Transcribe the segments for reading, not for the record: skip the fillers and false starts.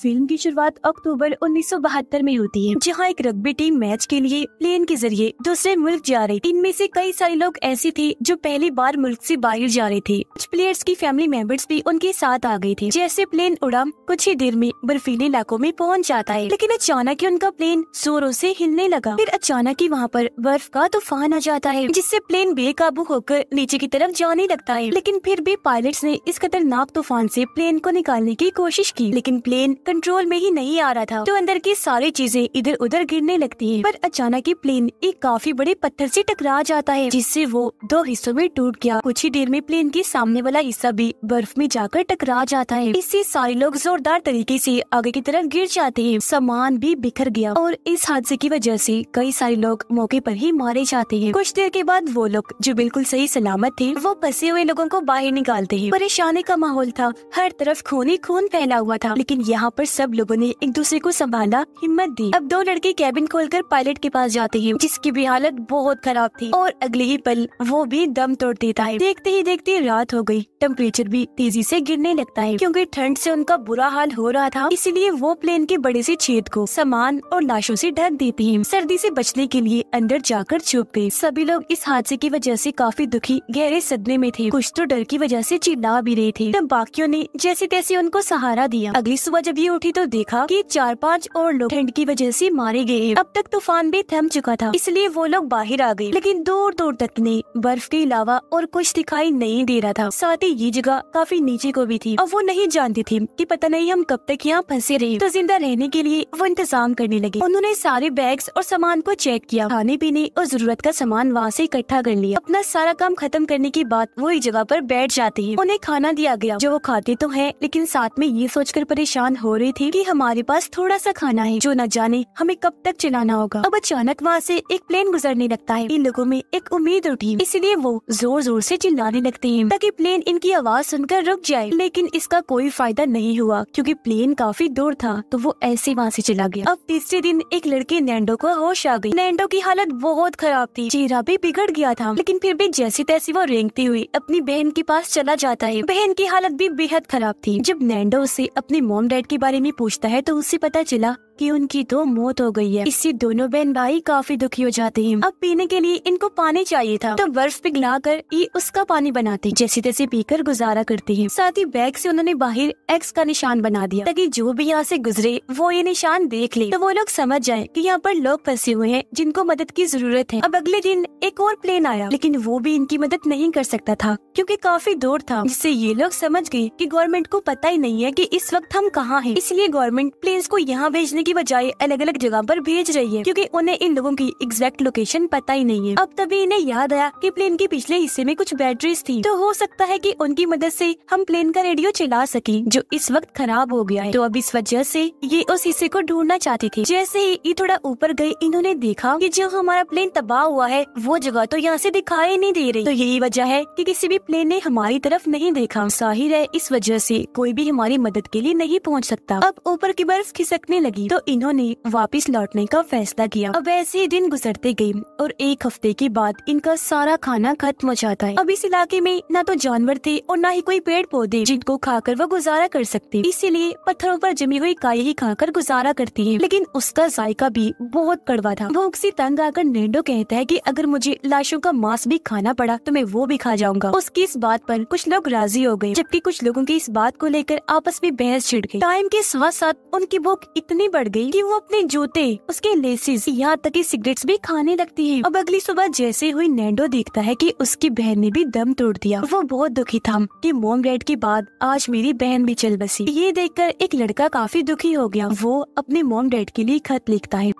Film की शुरुआत अक्टूबर 1972 में होती है, जहां एक रग्बी टीम मैच के लिए प्लेन के जरिए दूसरे मुल्क जा रही। इनमें से कई सारे लोग ऐसे थे जो पहली बार मुल्क से बाहर जा रहे थे। कुछ प्लेयर्स की फैमिली मेंबर्स भी उनके साथ आ गए थे। जैसे प्लेन उड़ा, कुछ ही देर में बर्फीले इलाकों में पहुंच जाता है, लेकिन अचानक ही उनका प्लेन जोरों से हिलने लगा। फिर अचानक ही वहाँ पर बर्फ का तूफान आ जाता है, जिससे प्लेन बेकाबू होकर नीचे की तरफ जाने लगता है। लेकिन फिर भी पायलट्स ने इस खतरनाक तूफान से प्लेन को निकालने की कोशिश की, लेकिन प्लेन कंट्रोल में ही नहीं आ रहा था, तो अंदर की सारी चीजें इधर उधर गिरने लगती हैं। पर अचानक ही प्लेन एक काफी बड़े पत्थर से टकरा जाता है, जिससे वो दो हिस्सों में टूट गया। कुछ ही देर में प्लेन के सामने वाला हिस्सा भी बर्फ में जाकर टकरा जाता है। इससे सारे लोग जोरदार तरीके से आगे की तरफ गिर जाते हैं। सामान भी बिखर गया और इस हादसे की वजह से कई सारे लोग मौके पर ही मारे जाते हैं। कुछ देर के बाद वो लोग जो बिल्कुल सही सलामत थे, वो फंसे हुए लोगों को बाहर निकालते हैं। परेशानी का माहौल था, हर तरफ खून ही खून फैला हुआ था, लेकिन यहाँ पर सब लोगों ने एक दूसरे को संभाला, हिम्मत दी। अब दो लड़के कैबिन खोलकर पायलट के पास जाते हैं, जिसकी भी हालत बहुत खराब थी, और अगले ही पल वो भी दम तोड़ देता है। देखते ही देखते रात हो गई। टेम्परेचर भी तेजी से गिरने लगता है, क्योंकि ठंड से उनका बुरा हाल हो रहा था। इसलिए वो प्लेन के बड़े से छेद को सामान और लाशों से ढक देते हैं। सर्दी से बचने के लिए अंदर जाकर छुप गए। सभी लोग इस हादसे की वजह से काफी दुखी, गहरे सदमे में थे। कुछ तो डर की वजह से चिल्ला भी रहे थे। तब बाकियों ने जैसे तैसे उनको सहारा दिया। अगली सुबह जब ये उठी तो देखा कि 4-5 और लोग ठंड की वजह से मारे गए। अब तक तूफान भी थम चुका था, इसलिए वो लोग बाहर आ गए, लेकिन दूर दूर तक ने बर्फ के अलावा और कुछ दिखाई नहीं दे रहा था। साथ ही ये जगह काफी नीचे को भी थी, और वो नहीं जानती थी कि पता नहीं हम कब तक यहाँ फंसे रहे। तो जिंदा रहने के लिए वो इंतजाम करने लगे। उन्होंने सारे बैग्स और सामान को चेक किया, खाने पीने और जरूरत का सामान वहाँ से इकट्ठा कर लिया। अपना सारा काम खत्म करने के बाद वो एक जगह पर बैठ जाते हैं। उन्हें खाना दिया गया, जो वो खाते तो हैं, लेकिन साथ में ये सोचकर परेशान हो रही थी कि हमारे पास थोड़ा सा खाना है, जो न जाने हमें कब तक चलाना होगा। अब अचानक वहाँ से एक प्लेन गुजरने लगता है। इन लोगों में एक उम्मीद उठी, इसलिए वो जोर जोर से चिल्लाने लगते हैं ताकि प्लेन इनकी आवाज सुनकर रुक जाए। लेकिन इसका कोई फायदा नहीं हुआ, क्योंकि प्लेन काफी दूर था, तो वो ऐसे वहाँ से चला गया। अब तीसरे दिन एक लड़के नैंडो को होश आ गई। नैंडो की हालत बहुत खराब थी, चेहरा भी बिगड़ गया था, लेकिन फिर भी जैसी तैसी वो रेंगते हुए अपनी बहन के पास चला जाता है। बहन की हालत भी बेहद खराब थी। जब नैंडो उससे अपने मॉम डैड के बारे में पूछता है, तो उससे पता चला कि उनकी तो मौत हो गई है। इससे दोनों बहन भाई काफी दुखी हो जाते हैं। अब पीने के लिए इनको पानी चाहिए था, तो बर्फ पिघलाकर ये उसका पानी बनाते, जैसे तैसे पीकर गुजारा करते हैं। साथ ही बैग से उन्होंने बाहर एक्स का निशान बना दिया, ताकि जो भी यहाँ से गुजरे वो ये निशान देख ले, तो वो लोग समझ जाए कि यहाँ पर लोग फंसे हुए हैं जिनको मदद की जरूरत है। अब अगले दिन एक और प्लेन आया, लेकिन वो भी इनकी मदद नहीं कर सकता था, क्योंकि काफी दूर था, जिससे ये लोग समझ गए कि गवर्नमेंट को पता ही नहीं है कि इस वक्त हम कहाँ हैं। इसलिए गवर्नमेंट प्लेन्स को यहाँ भेजने की बजाय अलग अलग जगह पर भेज रही है, क्योंकि उन्हें इन लोगों की एग्जैक्ट लोकेशन पता ही नहीं है। अब तभी इन्हें याद आया कि प्लेन के पिछले हिस्से में कुछ बैटरीज थी, तो हो सकता है कि उनकी मदद से हम प्लेन का रेडियो चला सकें, जो इस वक्त खराब हो गया है। तो अब इस वजह से ये उस हिस्से को ढूंढना चाहती थी। जैसे ही ये थोड़ा ऊपर गए, इन्होंने देखा कि जो हमारा प्लेन तबाह हुआ है, वो जगह तो यहाँ से दिखाई नहीं दे रही। तो यही वजह है कि किसी भी प्लेन ने हमारी तरफ नहीं देखा। जाहिर है इस वजह से कोई भी हमारी मदद के लिए नहीं पहुँच सकता। अब ऊपर की बर्फ खिसकने लगी, तो इन्होंने वापस लौटने का फैसला किया। अब ऐसे ही दिन गुजरते गए, और एक हफ्ते के बाद इनका सारा खाना खत्म हो जाता है। अब इस इलाके में न तो जानवर थे और न ही कोई पेड़ पौधे जिनको खाकर वो गुजारा कर सकते, इसीलिए पत्थरों पर जमी हुई काई ही खाकर गुजारा करती है। लेकिन उसका जायका भी बहुत कड़वा था। भूख से तंग आकर नैंडो कहता है कि अगर मुझे लाशों का मांस भी खाना पड़ा तो मैं वो भी खा जाऊंगा। उसकी इस बात पर कुछ लोग राजी हो गए, जबकि कुछ लोगों की इस बात को लेकर आपस में बहस छिड़ गई। टाइम के साथ साथ उनकी भूख इतनी बढ़ गई कि वो अपने जूते, उसके लेसेस, यहाँ तक कि सिगरेट्स भी खाने लगती है। अब अगली सुबह जैसे हुई नैंडो देखता है कि उसकी बहन ने भी दम तोड़ दिया। वो बहुत दुखी था कि मॉम डैड के बाद आज मेरी बहन भी चल बसी। ये देखकर एक लड़का काफी दुखी हो गया। वो अपने मॉम डैड के लिए खत लिखता है।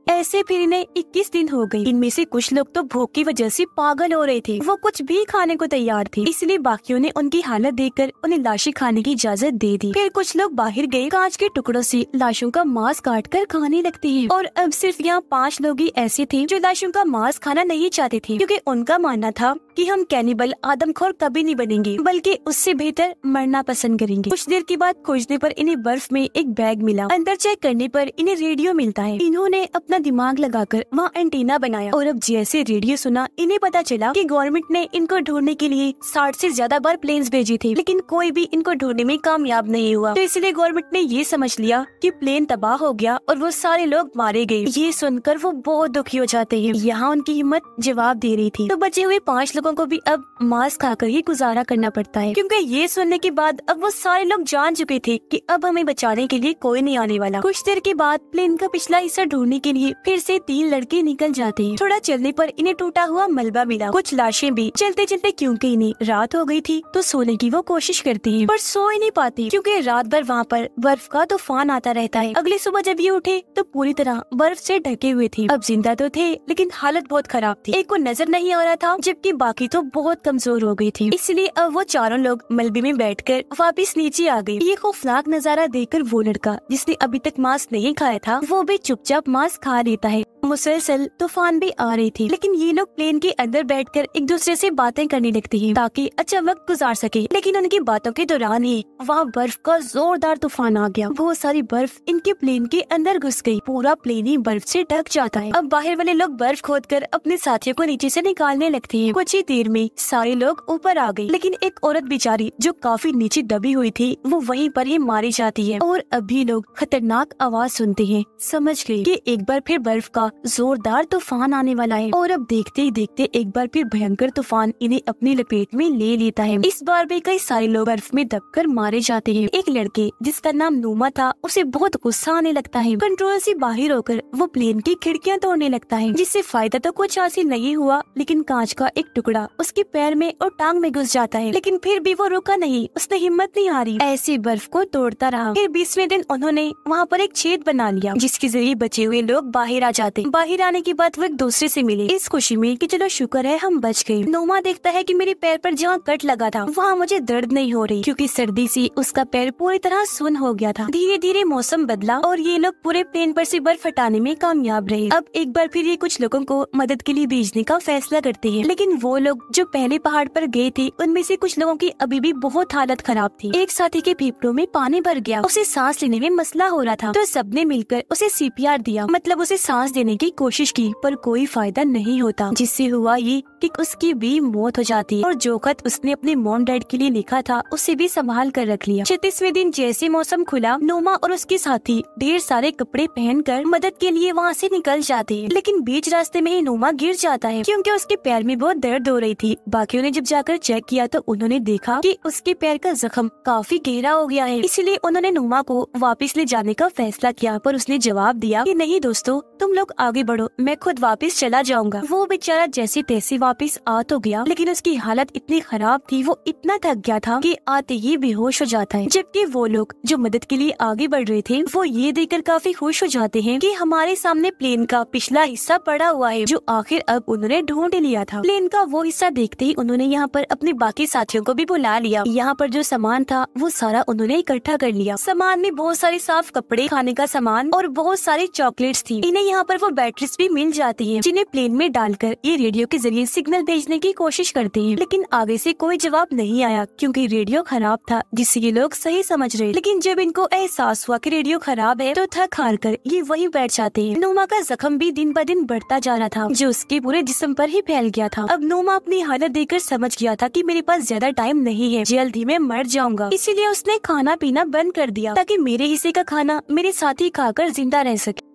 ऐसे फिर इन्हें 21 दिन हो गए। इनमें से कुछ लोग तो भूख की वजह से पागल हो रहे थे, वो कुछ भी खाने को तैयार थे, इसलिए बाकियों ने उनकी हालत देखकर उन्हें लाशें खाने की इजाजत दे दी। फिर कुछ लोग बाहर गए, कांच के टुकड़ों से लाशों का मांस काट कर खाने लगते हैं। और अब सिर्फ यहाँ 5 लोग ही ऐसे थे जो लाशों का मांस खाना नहीं चाहते थे, क्योंकि उनका मानना था कि हम कैनिबल, आदमखोर कभी नहीं बनेंगे, बल्कि उससे बेहतर मरना पसंद करेंगे। कुछ देर के बाद खोजने पर इन्हें बर्फ में एक बैग मिला। अंदर चेक करने पर इन्हें रेडियो मिलता है। इन्होंने अपना अपना दिमाग लगाकर वहाँ एंटीना बनाया और अब जैसे रेडियो सुना इन्हें पता चला कि गवर्नमेंट ने इनको ढूंढने के लिए 60 से ज्यादा बार प्लेन्स भेजी थी, लेकिन कोई भी इनको ढूंढने में कामयाब नहीं हुआ। तो इसलिए गवर्नमेंट ने ये समझ लिया कि प्लेन तबाह हो गया और वो सारे लोग मारे गए। ये सुनकर वो बहुत दुखी हो जाते हैं। यहाँ उनकी हिम्मत जवाब दे रही थी। तो बचे हुए 5 लोगों को भी अब मांस खाकर ही गुजारा करना पड़ता है, क्योंकि ये सुनने के बाद अब वो सारे लोग जान चुके थे कि अब हमें बचाने के लिए कोई नहीं आने वाला। कुछ देर के बाद प्लेन का पिछला हिस्सा ढूंढने के लिए फिर से 3 लड़के निकल जाते हैं। थोड़ा चलने पर इन्हें टूटा हुआ मलबा मिला, कुछ लाशें भी। चलते चलते क्योंकि इन्हें रात हो गई थी तो सोने की वो कोशिश करती है, पर सो ही नहीं पाती क्योंकि रात भर वहाँ पर बर्फ का तूफान आता रहता है। अगली सुबह जब ये उठे तो पूरी तरह बर्फ से ढके हुए थे। अब जिंदा तो थे लेकिन हालत बहुत खराब थी। एक को नजर नहीं आ रहा था जबकि बाकी तो बहुत कमजोर हो गई थी। इसलिए अब वो चारों लोग मलबे में बैठकर वापस नीचे आ गए। ये खौफनाक नजारा देखकर वो लड़का जिसने अभी तक मांस नहीं खाया था वो भी चुपचाप मांस खा लेता है। मुसलसल तूफान भी आ रही थी, लेकिन ये लोग प्लेन के अंदर बैठकर एक दूसरे से बातें करने लगते हैं ताकि अच्छा वक्त गुजार सके। लेकिन उनकी बातों के दौरान ही वहाँ बर्फ का जोरदार तूफान आ गया। बहुत सारी बर्फ इनके प्लेन के अंदर घुस गई। पूरा प्लेन ही बर्फ से ढक जाता है। अब बाहर वाले लोग बर्फ खोदकर अपने साथियों को नीचे से निकालने लगते हैं। कुछ ही देर में सारे लोग ऊपर आ गए, लेकिन एक औरत बेचारी जो काफी नीचे दबी हुई थी वो वहीं पर ही मारी जाती है। और अभी लोग खतरनाक आवाज सुनते हैं, समझ गए कि एक बार फिर बर्फ का जोरदार तूफान आने वाला है। और अब देखते ही देखते एक बार फिर भयंकर तूफान इन्हें अपनी लपेट में ले लेता है। इस बार भी कई सारे लोग बर्फ में दबकर मारे जाते हैं। एक लड़के जिसका नाम नूमा था उसे बहुत गुस्सा आने लगता है। कंट्रोल से बाहर होकर वो प्लेन की खिड़कियां तोड़ने लगता है, जिससे फायदा तो कुछ हासिल नहीं हुआ, लेकिन कांच का एक टुकड़ा उसके पैर में और टांग में घुस जाता है। लेकिन फिर भी वो रुका नहीं, उसने हिम्मत नहीं हारी, ऐसे बर्फ को तोड़ता रहा। फिर 20वें दिन उन्होंने वहाँ पर एक छेद बना लिया जिसके जरिए बचे हुए लोग बाहर आ जाते। बाहर आने के बाद वो एक दूसरे से मिले इस खुशी में कि चलो शुक्र है हम बच गए। नोमा देखता है कि मेरे पैर पर जहाँ कट लगा था वहाँ मुझे दर्द नहीं हो रही, क्योंकि सर्दी से उसका पैर पूरी तरह सुन्न हो गया था। धीरे धीरे मौसम बदला और ये लोग पूरे प्लेन पर से बर्फ हटाने में कामयाब रहे। अब एक बार फिर ये कुछ लोगों को मदद के लिए भेजने का फैसला करते हैं, लेकिन वो लोग जो पहले पहाड़ पर गए थे उनमें से कुछ लोगों की अभी भी बहुत हालत खराब थी। एक साथी के फेफड़ों में पानी भर गया, उसे सांस लेने में मसला हो रहा था, तो सबने मिलकर उसे CPR दिया, मतलब उसे सांस देने की कोशिश की, पर कोई फायदा नहीं होता। जिससे हुआ ये कि उसकी भी मौत हो जाती है और जो खत उसने अपने मॉम डैड के लिए लिखा था उसे भी संभाल कर रख लिया। 36वें दिन जैसे मौसम खुला, नोमा और उसके साथी ढेर सारे कपड़े पहनकर मदद के लिए वहाँ से निकल जाते हैं, लेकिन बीच रास्ते में ही नोमा गिर जाता है क्योंकि उसके पैर में बहुत दर्द हो रही थी। बाकियों ने जब जाकर चेक किया तो उन्होंने देखा कि उसके पैर का जख्म काफी गहरा हो गया है, इसलिए उन्होंने नोमा को वापस ले जाने का फैसला किया, पर उसने जवाब दिया कि नहीं दोस्तों, तुम लोग आगे बढ़ो, मैं खुद वापस चला जाऊंगा। वो बेचारा जैसे तैसे वापस आ तो गया, लेकिन उसकी हालत इतनी खराब थी, वो इतना थक गया था कि आते ही बेहोश हो जाता है। जबकि वो लोग जो मदद के लिए आगे बढ़ रहे थे वो ये देखकर काफी खुश हो जाते हैं कि हमारे सामने प्लेन का पिछला हिस्सा पड़ा हुआ है जो आखिर अब उन्होंने ढूंढ लिया था। प्लेन का वो हिस्सा देखते ही उन्होंने यहाँ पर अपने बाकी साथियों को भी बुला लिया। यहाँ पर जो सामान था वो सारा उन्होंने इकट्ठा कर लिया। सामान में बहुत सारे साफ कपड़े, खाने का सामान और बहुत सारी चॉकलेट्स थी। इन्हें यहाँ पर वो बैटरीज भी मिल जाती है जिन्हें प्लेन में डालकर ये रेडियो के जरिए सिग्नल भेजने की कोशिश करते हैं, लेकिन आगे से कोई जवाब नहीं आया क्योंकि रेडियो खराब था, जिससे ये लोग सही समझ रहे। लेकिन जब इनको एहसास हुआ कि रेडियो खराब है तो थक हार कर ये वहीं बैठ जाते हैं। नोमा का जख्म भी दिन ब दिन बढ़ता जा रहा था जो उसके पूरे जिस्म पर ही फैल गया था। अब नोमा अपनी हालत देखकर समझ गया था कि मेरे पास ज्यादा टाइम नहीं है, जल्द ही मैं मर जाऊंगा। इसीलिए उसने खाना पीना बंद कर दिया ताकि मेरे हिस्से का खाना मेरे साथी खाकर जिंदा रह सके।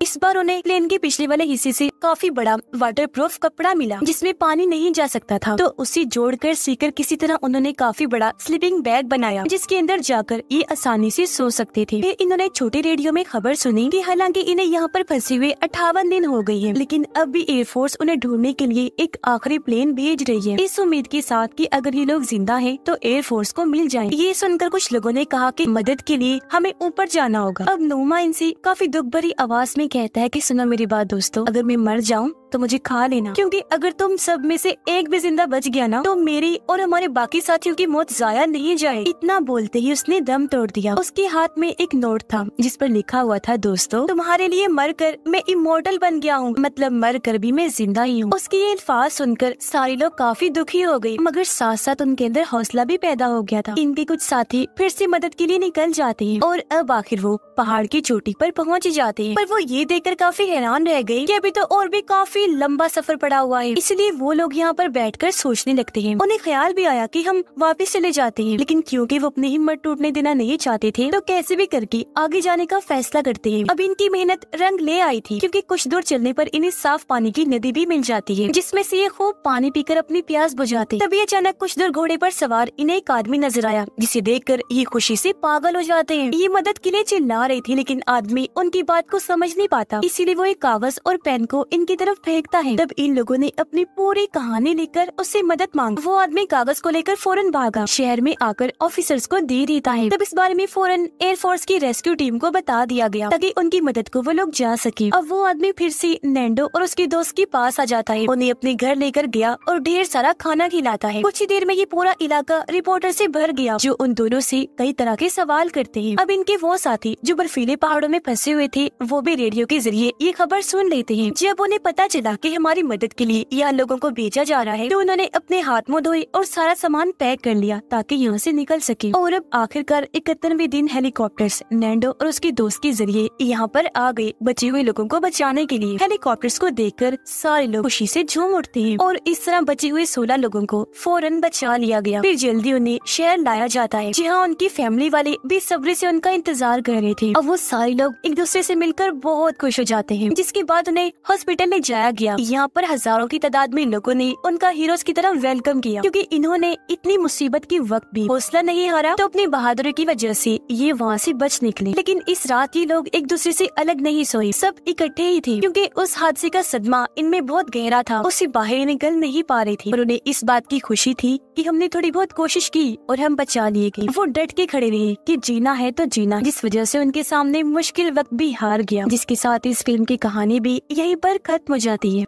इस बार उन्हें प्लेन के पिछले वाले हिस्से से काफी बड़ा वाटरप्रूफ कपड़ा मिला जिसमें पानी नहीं जा सकता था, तो उसे जोड़कर सीकर किसी तरह उन्होंने काफी बड़ा स्लीपिंग बैग बनाया जिसके अंदर जाकर ये आसानी से सो सकते थे। फिर इन्होंने छोटे रेडियो में खबर सुनी कि हालांकि इन्हें यहाँ पर फंसे हुए 58 दिन हो गई है, लेकिन अब भी एयरफोर्स उन्हें ढूंढने के लिए एक आखिरी प्लेन भेज रही है, इस उम्मीद के साथ कि अगर ये लोग जिंदा हैं तो एयरफोर्स को मिल जाए। ये सुनकर कुछ लोगों ने कहा कि मदद के लिए हमें ऊपर जाना होगा। अब नोमा इनसे काफी दुख भरी आवाज में कहता है कि सुनो मेरी बात दोस्तों, अगर मैं मर जाऊं तो मुझे खा लेना, क्योंकि अगर तुम सब में से एक भी जिंदा बच गया ना तो मेरी और हमारे बाकी साथियों की मौत जाया नहीं जाए। इतना बोलते ही उसने दम तोड़ दिया। उसके हाथ में एक नोट था जिस पर लिखा हुआ था, दोस्तों तुम्हारे लिए मरकर मैं इमोर्टल बन गया हूँ, मतलब मर कर भी मैं जिंदा ही हूँ। उसके ये अल्फाज सुनकर सारे लोग काफी दुखी हो गए, मगर साथ साथ उनके अंदर हौसला भी पैदा हो गया था। इनके कुछ साथी फिर से मदद के लिए निकल जाते हैं और अब आखिर वो पहाड़ की चोटी पर पहुंच जाते हैं। पर वो ये देखकर काफी हैरान रह गए कि अभी तो और भी काफी लंबा सफर पड़ा हुआ है। इसलिए वो लोग यहाँ पर बैठकर सोचने लगते हैं। उन्हें ख्याल भी आया कि हम वापस चले जाते हैं, लेकिन क्योंकि वो अपनी हिम्मत टूटने देना नहीं चाहते थे तो कैसे भी करके आगे जाने का फैसला करते हैं। अब इनकी मेहनत रंग ले आई थी, क्योंकि कुछ दूर चलने पर इन्हें साफ पानी की नदी भी मिल जाती है, जिसमें से ये खूब पानी पीकर अपनी प्यास बुझाते। तभी अचानक कुछ दूर घोड़े पर सवार इन्हें एक आदमी नजर आया, जिसे देखकर ये खुशी से पागल हो जाते हैं। ये मदद के लिए चिल्ला रही थी, लेकिन आदमी उनकी बात को समझ नहीं पाता, इसीलिए वो एक कागज और पेन को इनकी तरफ फेंकता है। तब इन लोगों ने अपनी पूरी कहानी लेकर उससे मदद मांगी। वो आदमी कागज को लेकर फौरन भागा, शहर में आकर ऑफिसर्स को दे देता है। तब इस बारे में फौरन एयरफोर्स की रेस्क्यू टीम को बता दिया गया ताकि उनकी मदद को वो लोग जा सके। अब वो आदमी फिर से नैंडो और उसके दोस्त के पास आ जाता है, उन्हें अपने घर लेकर गया और ढेर सारा खाना खिलाता है। कुछ ही देर में ये पूरा इलाका रिपोर्टर से भर गया, जो उन दोनों से कई तरह के सवाल करते हैं। अब इनके वो साथी जो बर्फीले पहाड़ों में फंसे हुए थे, वो भी रेडियो के जरिए ये खबर सुन लेते हैं। जब उन्हें पता चला कि हमारी मदद के लिए यहाँ लोगों को भेजा जा रहा है, तो उन्होंने अपने हाथ मुंह धोए और सारा सामान पैक कर लिया ताकि यहाँ से निकल सके। और अब आखिरकार 71वें दिन हेलीकॉप्टर्स नैंडो और उसके दोस्त के जरिए यहाँ पर आ गए बचे हुए लोगों को बचाने के लिए। हेलीकॉप्टर्स को देखकर सारे लोग खुशी से झूम उठते हैं और इस तरह बचे हुए 16 लोगों को फौरन बचा लिया गया। फिर जल्दी उन्हें शहर लाया जाता है, जहाँ उनकी फैमिली वाले बेसब्री से उनका इंतजार कर रहे थे। अब वो सारे लोग एक दूसरे से मिलकर बहुत खुश हो जाते हैं, जिसके बाद उन्हें हॉस्पिटल ले जाया गया। यहाँ पर हजारों की तादाद में लोगों ने उनका हीरोज की तरह वेलकम किया, क्योंकि इन्होंने इतनी मुसीबत के वक्त भी हौसला नहीं हारा, तो अपनी बहादुरी की वजह से ये वहाँ से बच निकले। लेकिन इस रात ये लोग एक दूसरे से अलग नहीं सोए, सब इकट्ठे ही थे, क्योंकि उस हादसे का सदमा इनमें बहुत गहरा था, उससे बाहर निकल नहीं पा रहे थे। पर उन्हें इस बात की खुशी थी कि हमने थोड़ी बहुत कोशिश की और हम बचा लिए गए। वो डट के खड़े रहे कि जीना है तो जीना, जिस वजह से उनके सामने मुश्किल वक्त भी हार गया। जिसके साथ इस फिल्म की कहानी भी यहीं पर खत्म हो जाती है।